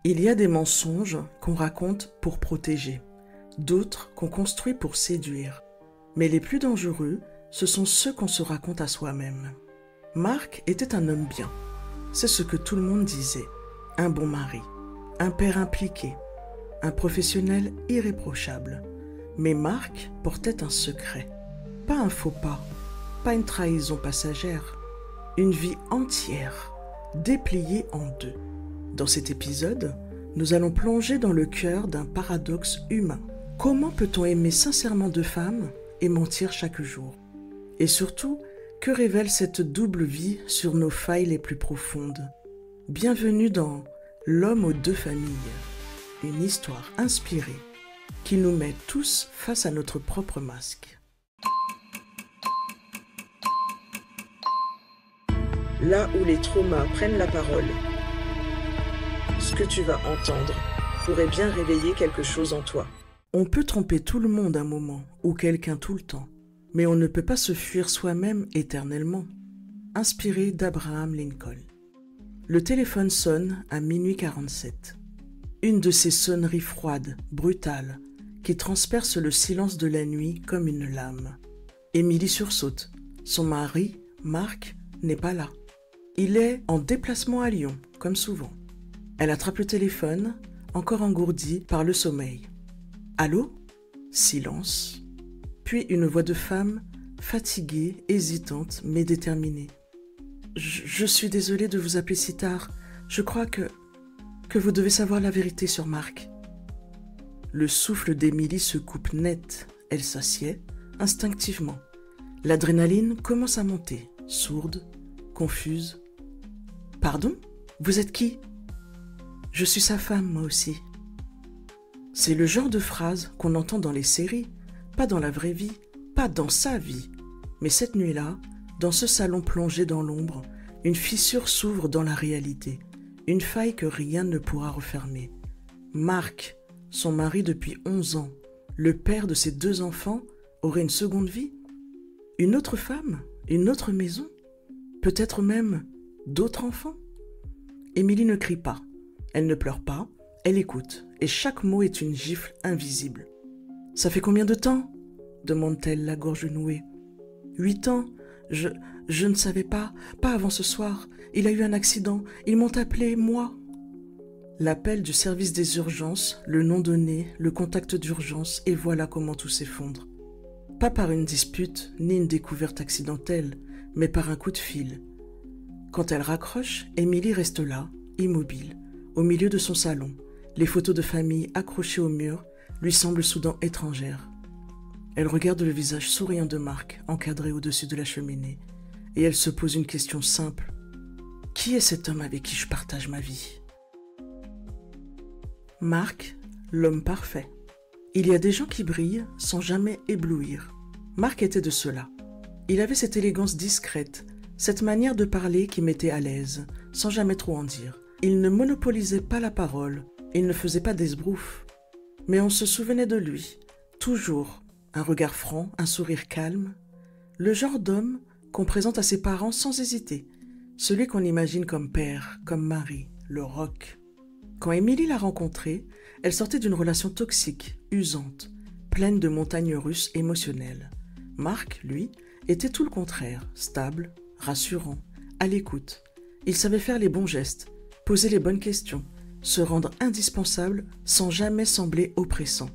Il y a des mensonges qu'on raconte pour protéger, d'autres qu'on construit pour séduire. Mais les plus dangereux, ce sont ceux qu'on se raconte à soi-même. Marc était un homme bien. C'est ce que tout le monde disait. Un bon mari, un père impliqué, un professionnel irréprochable. Mais Marc portait un secret. Pas un faux pas une trahison passagère. Une vie entière, dépliée en deux. Dans cet épisode, nous allons plonger dans le cœur d'un paradoxe humain. Comment peut-on aimer sincèrement deux femmes et mentir chaque jour? Et surtout, que révèle cette double vie sur nos failles les plus profondes? Bienvenue dans L'homme aux deux familles, une histoire inspirée qui nous met tous face à notre propre masque. Là où les traumas prennent la parole, ce que tu vas entendre pourrait bien réveiller quelque chose en toi. On peut tromper tout le monde un moment, ou quelqu'un tout le temps, mais on ne peut pas se fuir soi-même éternellement. Inspiré d'Abraham Lincoln. Le téléphone sonne à minuit 47. Une de ces sonneries froides, brutales, qui transpercent le silence de la nuit comme une lame. Émilie sursaute. Son mari, Marc, n'est pas là. Il est en déplacement à Lyon, comme souvent. Elle attrape le téléphone, encore engourdie par le sommeil. Allô? Silence. Puis une voix de femme, fatiguée, hésitante, mais déterminée. Je suis désolée de vous appeler si tard. Je crois que vous devez savoir la vérité sur Marc. Le souffle d'Émilie se coupe net. Elle s'assied, instinctivement. L'adrénaline commence à monter, sourde, confuse. Pardon? Vous êtes qui? Je suis sa femme, moi aussi. C'est le genre de phrase qu'on entend dans les séries, pas dans la vraie vie, pas dans sa vie. Mais cette nuit-là, dans ce salon plongé dans l'ombre, une fissure s'ouvre dans la réalité, une faille que rien ne pourra refermer. Marc, son mari depuis 11 ans, le père de ses 2 enfants, aurait une seconde vie? Une autre femme? Une autre maison? Peut-être même d'autres enfants? Émilie ne crie pas, elle ne pleure pas, elle écoute, et chaque mot est une gifle invisible. « Ça fait combien de temps ?» demande-t-elle, la gorge nouée. « 8 ans. Je ne savais pas avant ce soir. Il a eu un accident, ils m'ont appelé, moi. » L'appel du service des urgences, le nom donné, le contact d'urgence, et voilà comment tout s'effondre. Pas par une dispute, ni une découverte accidentelle, mais par un coup de fil. Quand elle raccroche, Émilie reste là, immobile, au milieu de son salon. Les photos de famille accrochées au mur lui semblent soudain étrangères. Elle regarde le visage souriant de Marc, encadré au-dessus de la cheminée, et elle se pose une question simple. Qui est cet homme avec qui je partage ma vie? Marc, l'homme parfait. Il y a des gens qui brillent sans jamais éblouir. Marc était de ceux-là. Il avait cette élégance discrète, cette manière de parler qui mettait à l'aise, sans jamais trop en dire. Il ne monopolisait pas la parole, il ne faisait pas d'esbrouf. Mais on se souvenait de lui, toujours, un regard franc, un sourire calme. Le genre d'homme qu'on présente à ses parents sans hésiter, celui qu'on imagine comme père, comme mari, le roc. Quand Émilie l'a rencontré, elle sortait d'une relation toxique, usante, pleine de montagnes russes émotionnelles. Marc, lui, était tout le contraire, stable, rassurant, à l'écoute. Il savait faire les bons gestes, poser les bonnes questions, se rendre indispensable sans jamais sembler oppressant.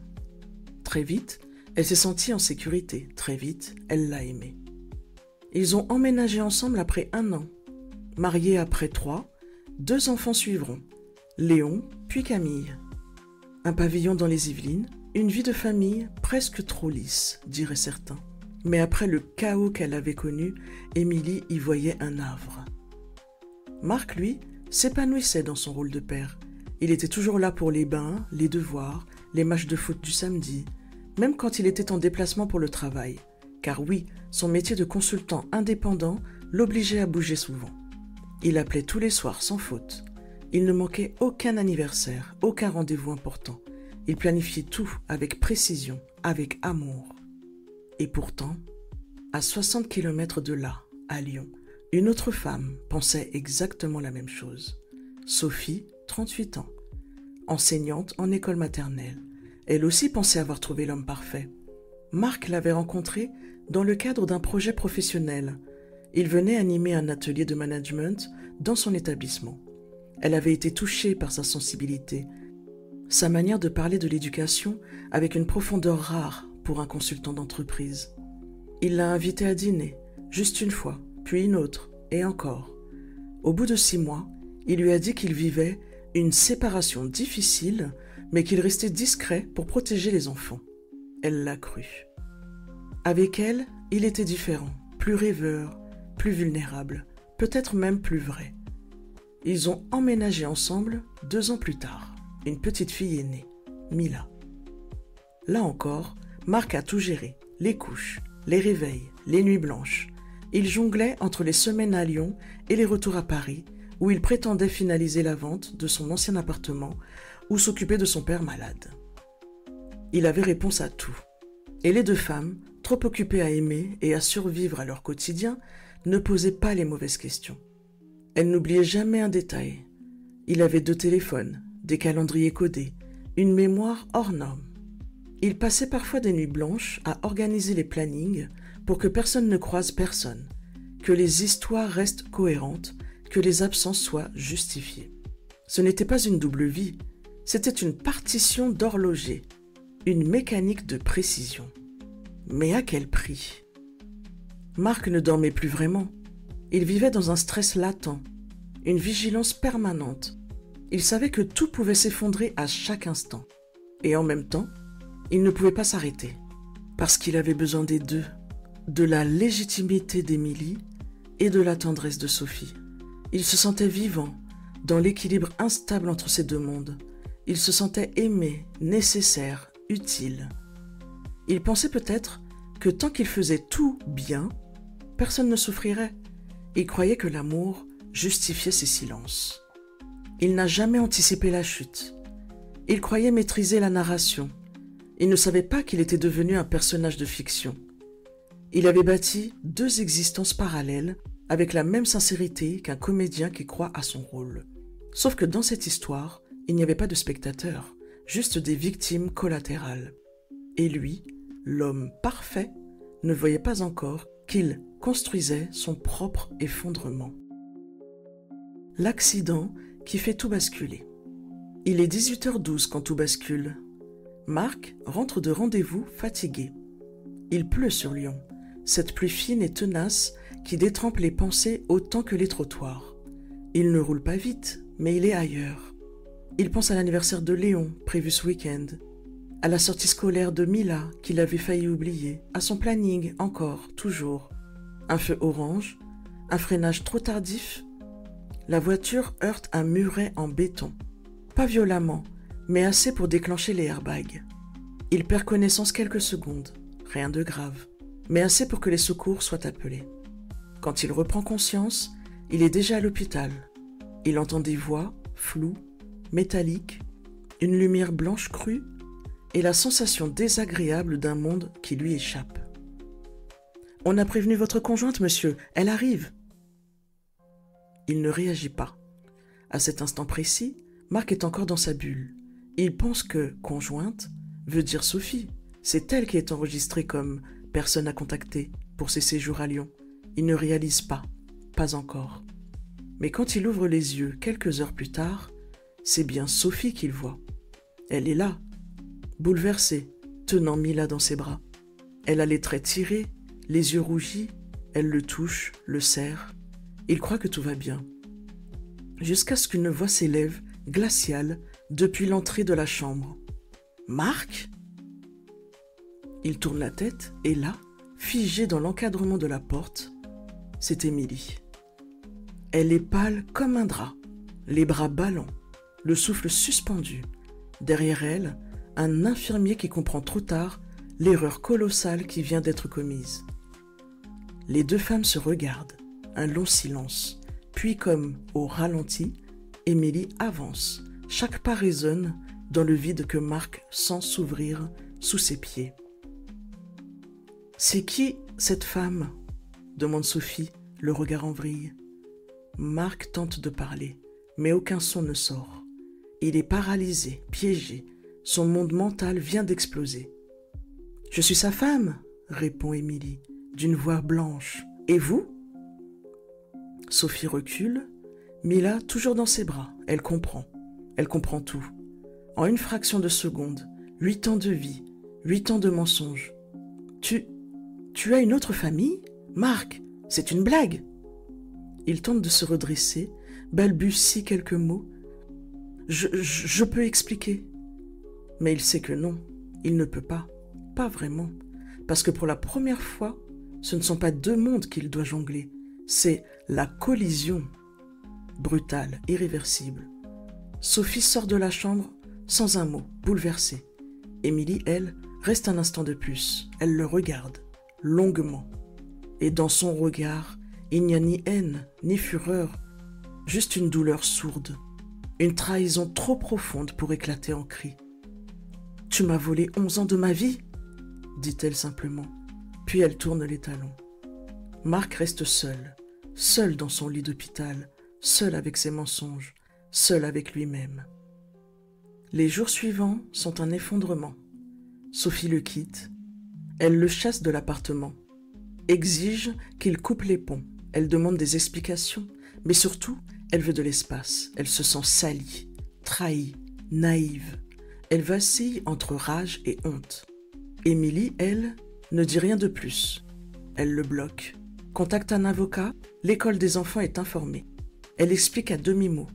Très vite, elle s'est sentie en sécurité. Très vite, elle l'a aimé. Ils ont emménagé ensemble après 1 an. Mariés après 3, 2 enfants suivront. Léon, puis Camille. Un pavillon dans les Yvelines, une vie de famille presque trop lisse, diraient certains. Mais après le chaos qu'elle avait connu, Émilie y voyait un havre. Marc, lui, s'épanouissait dans son rôle de père. Il était toujours là pour les bains, les devoirs, les matchs de foot du samedi, même quand il était en déplacement pour le travail. Car oui, son métier de consultant indépendant l'obligeait à bouger souvent. Il appelait tous les soirs sans faute. Il ne manquait aucun anniversaire, aucun rendez-vous important. Il planifiait tout avec précision, avec amour. Et pourtant, à 60 km de là, à Lyon, une autre femme pensait exactement la même chose. Sophie, 38 ans. enseignante en école maternelle. Elle aussi pensait avoir trouvé l'homme parfait. Marc l'avait rencontré dans le cadre d'un projet professionnel. Il venait animer un atelier de management dans son établissement. Elle avait été touchée par sa sensibilité, sa manière de parler de l'éducation avec une profondeur rare pour un consultant d'entreprise. Il l'a invitée à dîner, juste une fois, puis une autre, et encore. Au bout de 6 mois, il lui a dit qu'il vivait une séparation difficile, mais qu'il restait discret pour protéger les enfants. Elle l'a cru. Avec elle, il était différent, plus rêveur, plus vulnérable, peut-être même plus vrai. Ils ont emménagé ensemble 2 ans plus tard. Une petite fille est née, Mila. Là encore, Marc a tout géré, les couches, les réveils, les nuits blanches. Il jonglait entre les semaines à Lyon et les retours à Paris, où il prétendait finaliser la vente de son ancien appartement ou s'occuper de son père malade. Il avait réponse à tout. Et les 2 femmes, trop occupées à aimer et à survivre à leur quotidien, ne posaient pas les mauvaises questions. Elles n'oubliaient jamais un détail. Il avait 2 téléphones, des calendriers codés, une mémoire hors norme. Il passait parfois des nuits blanches à organiser les plannings pour que personne ne croise personne, que les histoires restent cohérentes, que les absences soient justifiées. Ce n'était pas une double vie, c'était une partition d'horloger, une mécanique de précision. Mais à quel prix? Marc ne dormait plus vraiment. Il vivait dans un stress latent, une vigilance permanente. Il savait que tout pouvait s'effondrer à chaque instant. Et en même temps, il ne pouvait pas s'arrêter. Parce qu'il avait besoin des 2, de la légitimité d'Émilie et de la tendresse de Sophie. Il se sentait vivant, dans l'équilibre instable entre ces 2 mondes. Il se sentait aimé, nécessaire, utile. Il pensait peut-être que tant qu'il faisait tout bien, personne ne souffrirait. Il croyait que l'amour justifiait ses silences. Il n'a jamais anticipé la chute. Il croyait maîtriser la narration. Il ne savait pas qu'il était devenu un personnage de fiction. Il avait bâti 2 existences parallèles avec la même sincérité qu'un comédien qui croit à son rôle. Sauf que dans cette histoire, il n'y avait pas de spectateurs, juste des victimes collatérales. Et lui, l'homme parfait, ne voyait pas encore qu'il construisait son propre effondrement. L'accident qui fait tout basculer. Il est 18h12 quand tout bascule. Marc rentre de rendez-vous fatigué. Il pleut sur Lyon, cette pluie fine et tenace qui détrempe les pensées autant que les trottoirs. Il ne roule pas vite, mais il est ailleurs. Il pense à l'anniversaire de Léon, prévu ce week-end, à la sortie scolaire de Mila qu'il avait failli oublier, à son planning encore, toujours. Un feu orange, un freinage trop tardif. La voiture heurte un muret en béton. Pas violemment, mais assez pour déclencher les airbags. Il perd connaissance quelques secondes, rien de grave, mais assez pour que les secours soient appelés. Quand il reprend conscience, il est déjà à l'hôpital. Il entend des voix, floues, métalliques, une lumière blanche crue et la sensation désagréable d'un monde qui lui échappe. « On a prévenu votre conjointe, monsieur, elle arrive !» Il ne réagit pas. À cet instant précis, Marc est encore dans sa bulle. Il pense que « conjointe » veut dire Sophie. C'est elle qui est enregistrée comme « personne à contacter » pour ses séjours à Lyon. Il ne réalise pas encore. Mais quand il ouvre les yeux quelques heures plus tard, c'est bien Sophie qu'il voit. Elle est là, bouleversée, tenant Mila dans ses bras. Elle a les traits tirés, les yeux rougis, elle le touche, le serre. Il croit que tout va bien. Jusqu'à ce qu'une voix s'élève, glaciale, depuis l'entrée de la chambre. « Marc ?» Il tourne la tête et là, figée dans l'encadrement de la porte, c'est Émilie. Elle est pâle comme un drap, les bras ballants, le souffle suspendu. Derrière elle, un infirmier qui comprend trop tard l'erreur colossale qui vient d'être commise. Les 2 femmes se regardent, un long silence, puis comme au ralenti, Émilie avance, chaque pas résonne dans le vide que Marc sent s'ouvrir sous ses pieds. « C'est qui cette femme ?» demande Sophie, le regard en vrille. Marc tente de parler, mais aucun son ne sort. Il est paralysé, piégé. Son monde mental vient d'exploser. « Je suis sa femme !» répond Émilie, d'une voix blanche. « Et vous ?» Sophie recule. Mila, toujours dans ses bras, elle comprend. Elle comprend tout. En une fraction de seconde, 8 ans de vie, 8 ans de mensonges. Tu as une autre famille ? Marc, c'est une blague !» Il tente de se redresser, balbutie quelques mots. Je peux expliquer. Mais il sait que non, il ne peut pas vraiment. Parce que pour la première fois, ce ne sont pas deux mondes qu'il doit jongler, c'est la collision. Brutale, irréversible. Sophie sort de la chambre sans un mot, bouleversée. Émilie, elle, reste un instant de plus. Elle le regarde, longuement. Et dans son regard, il n'y a ni haine, ni fureur, juste une douleur sourde. Une trahison trop profonde pour éclater en cris. « Tu m'as volé 11 ans de ma vie !» dit-elle simplement. Puis elle tourne les talons. Marc reste seul dans son lit d'hôpital, seul avec ses mensonges, seul avec lui-même. Les jours suivants sont un effondrement. Sophie le quitte. Elle le chasse de l'appartement. Exige qu'il coupe les ponts. Elle demande des explications, mais surtout, elle veut de l'espace. Elle se sent salie, trahie, naïve. Elle vacille entre rage et honte. Émilie, elle, ne dit rien de plus. Elle le bloque. Contacte un avocat, l'école des enfants est informée. Elle explique à demi-mot,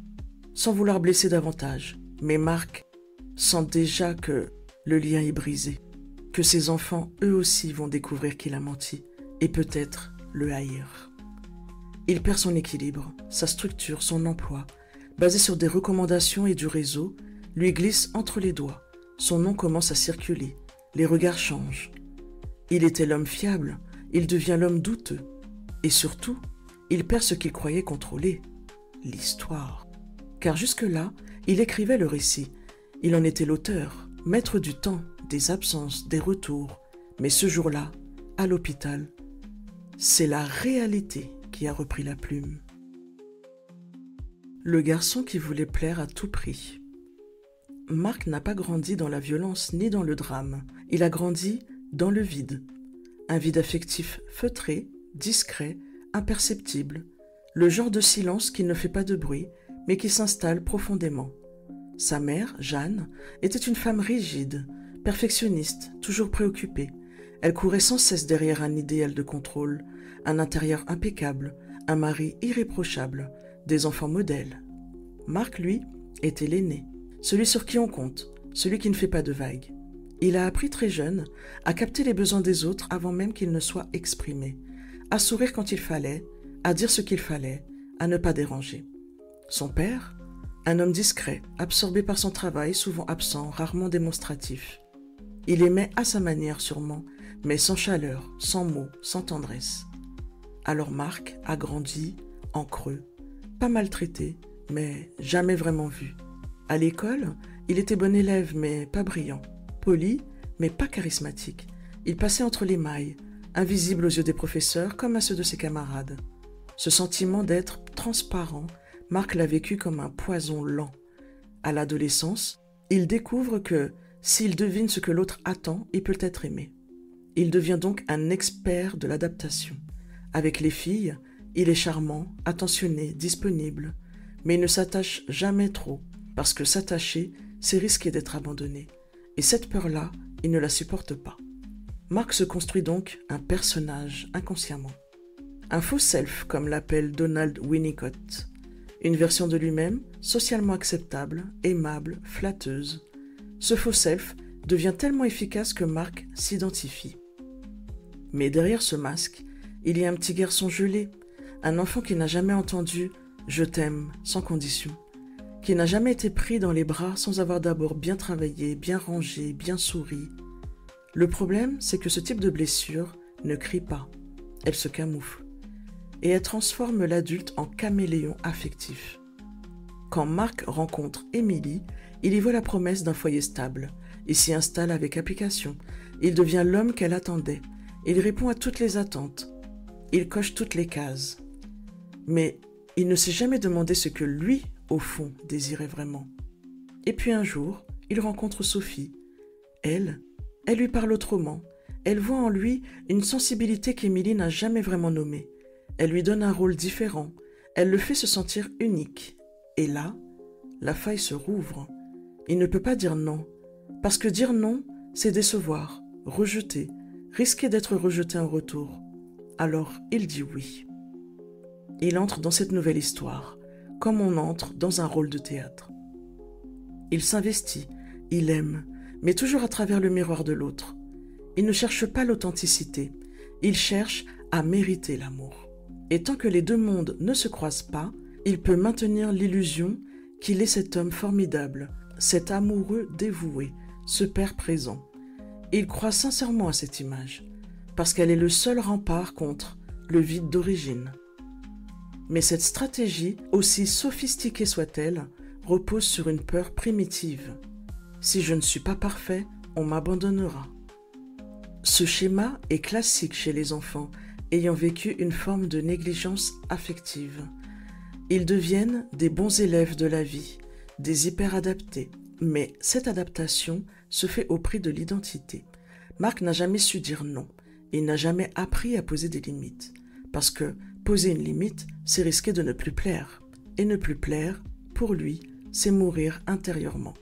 sans vouloir blesser davantage. Mais Marc sent déjà que le lien est brisé, que ses enfants, eux aussi, vont découvrir qu'il a menti, et peut-être le haïr. Il perd son équilibre, sa structure, son emploi, basé sur des recommandations et du réseau, lui glisse entre les doigts. Son nom commence à circuler, les regards changent. Il était l'homme fiable, il devient l'homme douteux. Et surtout, il perd ce qu'il croyait contrôler, l'histoire. Car jusque-là, il écrivait le récit. Il en était l'auteur, maître du temps, des absences, des retours. Mais ce jour-là, à l'hôpital, c'est la réalité qui a repris la plume. Le garçon qui voulait plaire à tout prix. Marc n'a pas grandi dans la violence ni dans le drame. Il a grandi dans le vide. Un vide affectif feutré, discret, imperceptible. Le genre de silence qui ne fait pas de bruit, mais qui s'installe profondément. Sa mère, Jeanne, était une femme rigide, perfectionniste, toujours préoccupée. Elle courait sans cesse derrière un idéal de contrôle, un intérieur impeccable, un mari irréprochable, des enfants modèles. Marc, lui, était l'aîné, celui sur qui on compte, celui qui ne fait pas de vagues. Il a appris très jeune à capter les besoins des autres avant même qu'ils ne soient exprimés, à sourire quand il fallait, à dire ce qu'il fallait, à ne pas déranger. Son père, un homme discret, absorbé par son travail, souvent absent, rarement démonstratif. Il aimait à sa manière sûrement, mais sans chaleur, sans mots, sans tendresse. Alors Marc a grandi en creux, pas maltraité, mais jamais vraiment vu. À l'école, il était bon élève, mais pas brillant, poli, mais pas charismatique. Il passait entre les mailles, invisible aux yeux des professeurs comme à ceux de ses camarades. Ce sentiment d'être transparent, Marc l'a vécu comme un poison lent. À l'adolescence, il découvre que, s'il devine ce que l'autre attend, il peut être aimé. Il devient donc un expert de l'adaptation. Avec les filles, il est charmant, attentionné, disponible, mais il ne s'attache jamais trop, parce que s'attacher, c'est risquer d'être abandonné. Et cette peur-là, il ne la supporte pas. Marc se construit donc un personnage inconsciemment. Un faux self, comme l'appelle Donald Winnicott. Une version de lui-même, socialement acceptable, aimable, flatteuse. Ce faux self devient tellement efficace que Marc s'identifie. Mais derrière ce masque, il y a un petit garçon gelé, un enfant qui n'a jamais entendu « je t'aime » sans condition, qui n'a jamais été pris dans les bras sans avoir d'abord bien travaillé, bien rangé, bien souri. Le problème, c'est que ce type de blessure ne crie pas, elle se camoufle. Et elle transforme l'adulte en caméléon affectif. Quand Marc rencontre Émilie, il y voit la promesse d'un foyer stable. Il s'y installe avec application. Il devient l'homme qu'elle attendait. Il répond à toutes les attentes. Il coche toutes les cases. Mais il ne s'est jamais demandé ce que lui, au fond, désirait vraiment. Et puis un jour, il rencontre Sophie. Elle lui parle autrement. Elle voit en lui une sensibilité qu'Émilie n'a jamais vraiment nommée. Elle lui donne un rôle différent. Elle le fait se sentir unique. Et là, la faille se rouvre. Il ne peut pas dire non. Parce que dire non, c'est décevoir, rejeter, risquer d'être rejeté en retour. Alors, il dit oui. Il entre dans cette nouvelle histoire, comme on entre dans un rôle de théâtre. Il s'investit, il aime, mais toujours à travers le miroir de l'autre. Il ne cherche pas l'authenticité, il cherche à mériter l'amour. Et tant que les deux mondes ne se croisent pas, il peut maintenir l'illusion qu'il est cet homme formidable, cet amoureux dévoué, ce père présent. Il croit sincèrement à cette image, parce qu'elle est le seul rempart contre le vide d'origine. Mais cette stratégie, aussi sophistiquée soit-elle, repose sur une peur primitive. Si je ne suis pas parfait, on m'abandonnera. Ce schéma est classique chez les enfants ayant vécu une forme de négligence affective. Ils deviennent des bons élèves de la vie, des hyperadaptés. Mais cette adaptation se fait au prix de l'identité. Marc n'a jamais su dire non. Il n'a jamais appris à poser des limites. Parce que poser une limite, c'est risquer de ne plus plaire. Et ne plus plaire, pour lui, c'est mourir intérieurement.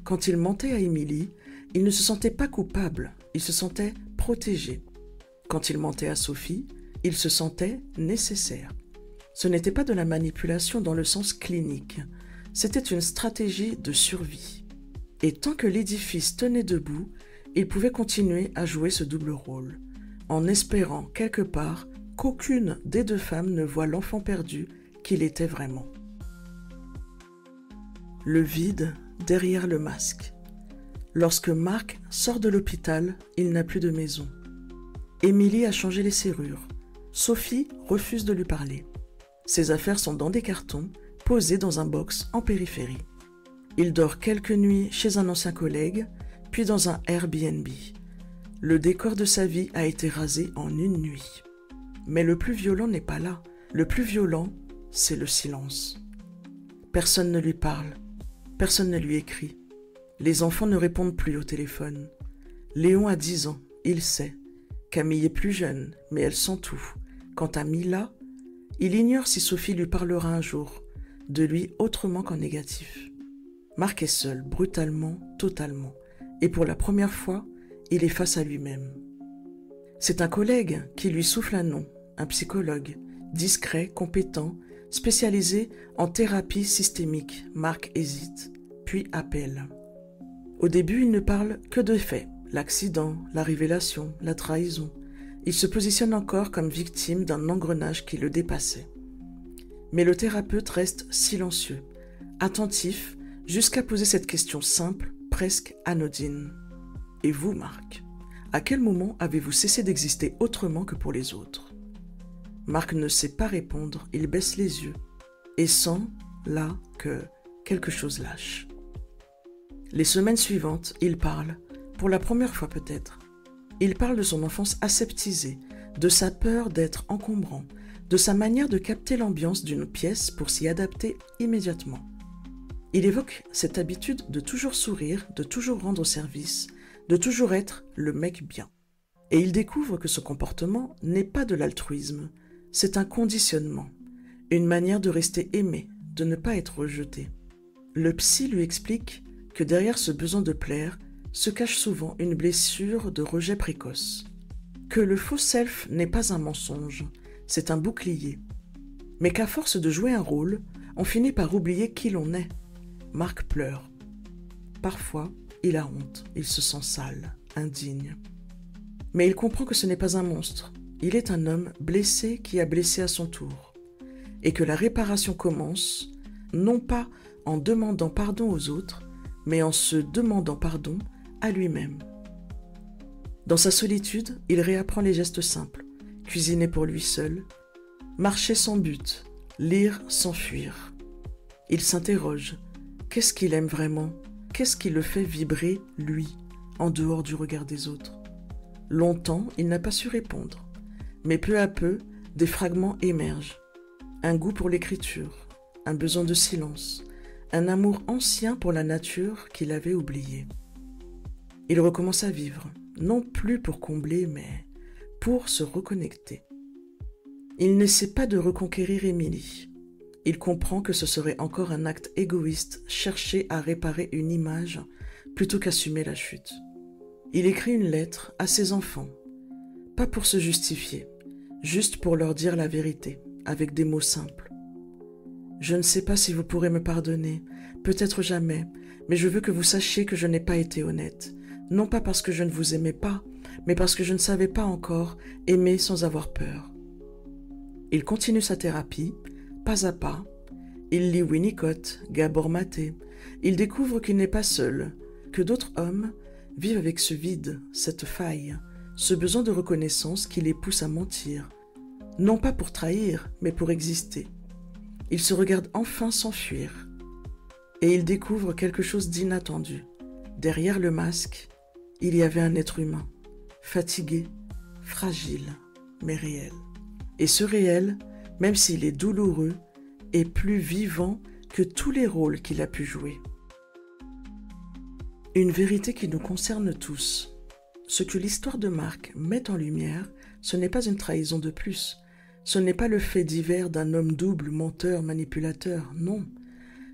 Quand il mentait à Émilie, il ne se sentait pas coupable, il se sentait protégé. Quand il mentait à Sophie, il se sentait nécessaire. Ce n'était pas de la manipulation dans le sens clinique, c'était une stratégie de survie. Et tant que l'édifice tenait debout, il pouvait continuer à jouer ce double rôle, en espérant quelque part qu'aucune des deux femmes ne voie l'enfant perdu qu'il était vraiment. Le vide derrière le masque. Lorsque Marc sort de l'hôpital, il n'a plus de maison. Émilie a changé les serrures. Sophie refuse de lui parler. Ses affaires sont dans des cartons, posés dans un box en périphérie. Il dort quelques nuits chez un ancien collègue, puis dans un Airbnb. Le décor de sa vie a été rasé en une nuit. Mais le plus violent n'est pas là. Le plus violent, c'est le silence. Personne ne lui parle. Personne ne lui écrit. Les enfants ne répondent plus au téléphone. Léon a 10 ans, il sait. Camille est plus jeune, mais elle sent tout. Quant à Mila, il ignore si Sophie lui parlera un jour, de lui autrement qu'en négatif. Marc est seul, brutalement, totalement. Et pour la première fois, il est face à lui-même. C'est un collègue qui lui souffle un nom, un psychologue, discret, compétent, spécialisé en thérapie systémique. Marc hésite, puis appelle. Au début, il ne parle que de faits, l'accident, la révélation, la trahison. Il se positionne encore comme victime d'un engrenage qui le dépassait. Mais le thérapeute reste silencieux, attentif, jusqu'à poser cette question simple, presque anodine. Et vous, Marc, à quel moment avez-vous cessé d'exister autrement que pour les autres ? Marc ne sait pas répondre, il baisse les yeux et sent, là, que quelque chose lâche. Les semaines suivantes, il parle, pour la première fois peut-être. Il parle de son enfance aseptisée, de sa peur d'être encombrant, de sa manière de capter l'ambiance d'une pièce pour s'y adapter immédiatement. Il évoque cette habitude de toujours sourire, de toujours rendre service, de toujours être le mec bien. Et il découvre que ce comportement n'est pas de l'altruisme, c'est un conditionnement, une manière de rester aimé, de ne pas être rejeté. Le psy lui explique que derrière ce besoin de plaire se cache souvent une blessure de rejet précoce, que le faux self n'est pas un mensonge, c'est un bouclier, mais qu'à force de jouer un rôle, on finit par oublier qui l'on est. Marc pleure. Parfois, il a honte, il se sent sale, indigne. Mais il comprend que ce n'est pas un monstre, il est un homme blessé qui a blessé à son tour, et que la réparation commence, non pas en demandant pardon aux autres, mais en se demandant pardon à lui-même. Dans sa solitude, il réapprend les gestes simples, cuisiner pour lui seul, marcher sans but, lire sans fuir. Il s'interroge, qu'est-ce qu'il aime vraiment ? Qu'est-ce qui le fait vibrer, lui, en dehors du regard des autres ? Longtemps, il n'a pas su répondre, mais peu à peu, des fragments émergent. Un goût pour l'écriture, un besoin de silence, un amour ancien pour la nature qu'il avait oublié. Il recommence à vivre, non plus pour combler, mais pour se reconnecter. Il n'essaie pas de reconquérir Émilie. Il comprend que ce serait encore un acte égoïste chercher à réparer une image plutôt qu'assumer la chute. Il écrit une lettre à ses enfants, pas pour se justifier, juste pour leur dire la vérité, avec des mots simples. Je ne sais pas si vous pourrez me pardonner, peut-être jamais, mais je veux que vous sachiez que je n'ai pas été honnête, non pas parce que je ne vous aimais pas, mais parce que je ne savais pas encore aimer sans avoir peur. Il continue sa thérapie, pas à pas. Il lit Winnicott, Gabor Maté. Il découvre qu'il n'est pas seul, que d'autres hommes vivent avec ce vide, cette faille, ce besoin de reconnaissance qui les pousse à mentir, non pas pour trahir, mais pour exister. Il se regarde enfin s'enfuir, et il découvre quelque chose d'inattendu. Derrière le masque, il y avait un être humain, fatigué, fragile, mais réel. Et ce réel, même s'il est douloureux, est plus vivant que tous les rôles qu'il a pu jouer. Une vérité qui nous concerne tous. Ce que l'histoire de Marc met en lumière, ce n'est pas une trahison de plus. Ce n'est pas le fait divers d'un homme double, menteur, manipulateur, non.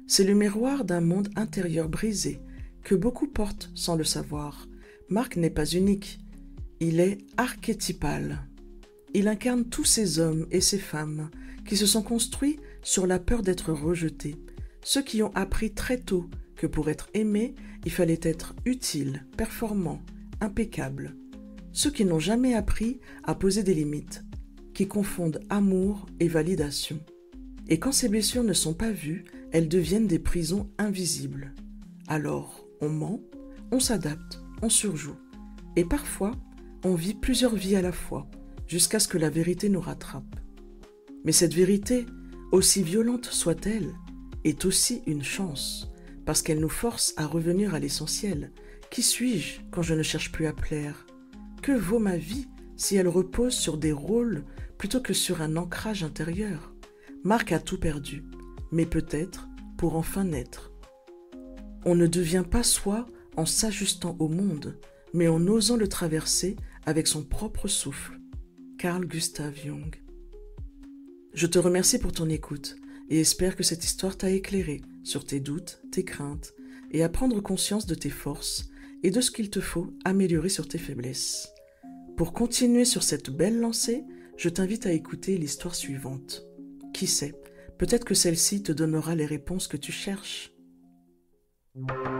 C'est le miroir d'un monde intérieur brisé, que beaucoup portent sans le savoir. Marc n'est pas unique, il est archétypal. Il incarne tous ces hommes et ces femmes qui se sont construits sur la peur d'être rejetés, ceux qui ont appris très tôt que pour être aimé, il fallait être utile, performant, impeccable, ceux qui n'ont jamais appris à poser des limites, qui confondent amour et validation. Et quand ces blessures ne sont pas vues, elles deviennent des prisons invisibles. Alors, on ment, on s'adapte, on surjoue. Et parfois, on vit plusieurs vies à la fois, jusqu'à ce que la vérité nous rattrape. Mais cette vérité, aussi violente soit-elle, est aussi une chance, parce qu'elle nous force à revenir à l'essentiel. Qui suis-je quand je ne cherche plus à plaire? Que vaut ma vie si elle repose sur des rôles plutôt que sur un ancrage intérieur? Marc a tout perdu, mais peut-être pour enfin naître. On ne devient pas soi en s'ajustant au monde, mais en osant le traverser avec son propre souffle. Carl Gustav Jung. Je te remercie pour ton écoute et espère que cette histoire t'a éclairé sur tes doutes, tes craintes et à prendre conscience de tes forces et de ce qu'il te faut améliorer sur tes faiblesses. Pour continuer sur cette belle lancée, je t'invite à écouter l'histoire suivante. Qui sait, peut-être que celle-ci te donnera les réponses que tu cherches.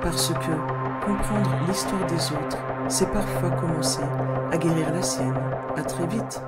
Parce que comprendre l'histoire des autres, c'est parfois commencer à guérir la sienne. À très vite.